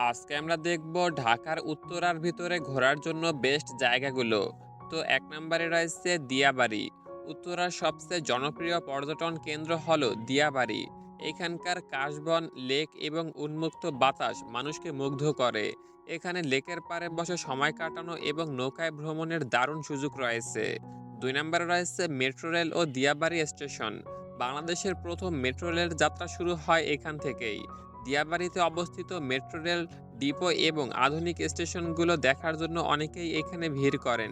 আজকে আমরা দেখব ঢাকার উত্তরার ভিতরে ঘোরার জন্য বেস্ট জায়গাগুলো। তো এক নম্বরে রয়েছে দিয়াবাড়ি। উত্তরার সবচেয়ে জনপ্রিয় পর্যটন কেন্দ্র হলো দিয়াবাড়ি। এখানকার কাশবন, লেক এবং উন্মুক্ত বাতাস মানুষকে মুগ্ধ করে। এখানে লেকের পাড়ে বসে সময় কাটানো এবং নৌকায় ভ্রমণের দারুণ সুযোগ রয়েছে। দুই নম্বরে রয়েছে মেট্রো রেল ও দিয়াবাড়ি স্টেশন। বাংলাদেশের প্রথম মেট্রো রেল যাত্রা শুরু হয় এখান থেকেই। দিয়াবাড়িতে অবস্থিত মেট্রো রেল ডিপো এবং আধুনিক স্টেশনগুলো দেখার জন্য অনেকেই এখানে ভিড় করেন।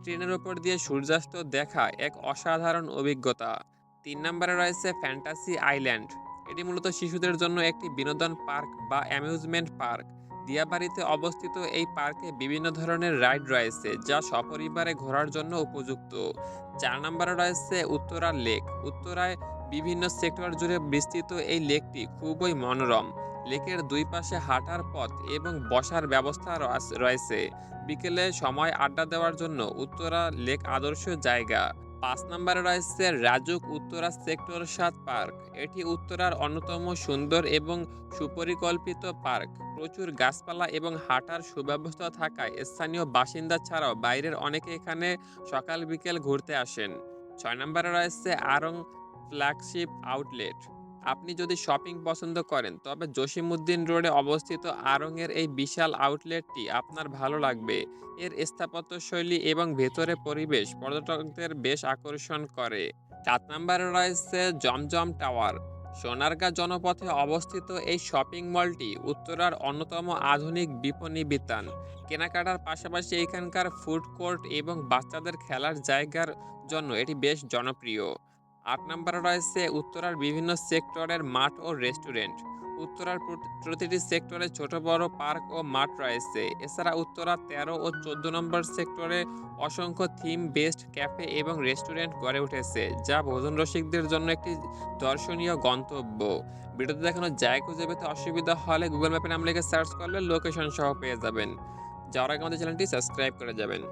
ট্রেনের ওপর দিয়ে সূর্যাস্ত দেখা এক অসাধারণ অভিজ্ঞতা। তিন নম্বরে রয়েছে ফ্যান্টাসি আইল্যান্ড। এটি মূলত শিশুদের জন্য একটি বিনোদন পার্ক বা অ্যামিউজমেন্ট পার্ক। দিয়াবাড়িতে অবস্থিত এই পার্কে বিভিন্ন ধরনের রাইড রয়েছে যা সপরিবারে ঘোরার জন্য উপযুক্ত। চার নম্বরে রয়েছে উত্তরা লেক। উত্তরায় বিভিন্ন সেক্টর জুড়ে বিস্তৃত এই লেকটি খুবই মনোরম। লেকের দুই পাশে হাঁটার পথ এবং বসার ব্যবস্থা রয়েছে। বিকেলে সময় আড্ডা দেওয়ার জন্য উত্তরা লেক আদর্শ জায়গা। ৫ নম্বরে রয়েছে রাজুক উত্তরা সেক্টর ৭ পার্ক। এটি উত্তরার অন্যতম সুন্দর এবং সুপরিকল্পিত পার্ক। প্রচুর গাছপালা এবং হাঁটার সুব্যবস্থা থাকায় স্থানীয় বাসিন্দা ছাড়াও বাইরের অনেকে এখানে সকাল বিকেল ঘুরতে আসেন। ৬ নম্বরে রয়েছে আড়ং ফ্ল্যাগশিপ আউটলেট। আপনি যদি শপিং পছন্দ করেন তবে জসিমউদ্দিন রোডে অবস্থিত আড়ং-এর এই বিশাল আউটলেটটি আপনার ভালো লাগবে। এর স্থাপত্যশৈলী এবং ভেতরে পরিবেশ পর্যটকদের বেশ আকর্ষণ করে। ৭ নম্বরে রয়েছে জমজম টাওয়ার। সোনারগাঁ জনপথে অবস্থিত এই শপিং মলটি উত্তরার অন্যতম আধুনিক বিপণী বিতান। কেনাকাটার পাশাপাশি এখানকার ফুড কোর্ট এবং বাচ্চাদের খেলার জায়গার জন্য এটি বেশ জনপ্রিয়। ৮ নম্বরে রয়েছে উত্তরার বিভিন্ন সেক্টরের মাঠ ও রেস্টুরেন্ট। উত্তরার প্রতিটি সেক্টরে ছোট বড় পার্ক ও মাঠ রয়েছে। এছাড়া উত্তরা ১৩ ও ১৪ নম্বর সেক্টরে অসংখ্য থিম বেসড ক্যাফে এবং রেস্টুরেন্ট গড়ে উঠেছে, যা ভোজন রসিকদের জন্য একটি দর্শনীয় গন্তব্য। ভিডিওতে দেখানো জায়গা খুঁজে পেতে অসুবিধা হলে গুগল ম্যাপে নাম লিখে সার্চ করলে লোকেশন সহ পেয়ে যাবেন। যাওয়ার আগে আমাদের চ্যানেলটি সাবস্ক্রাইব করে যাবেন।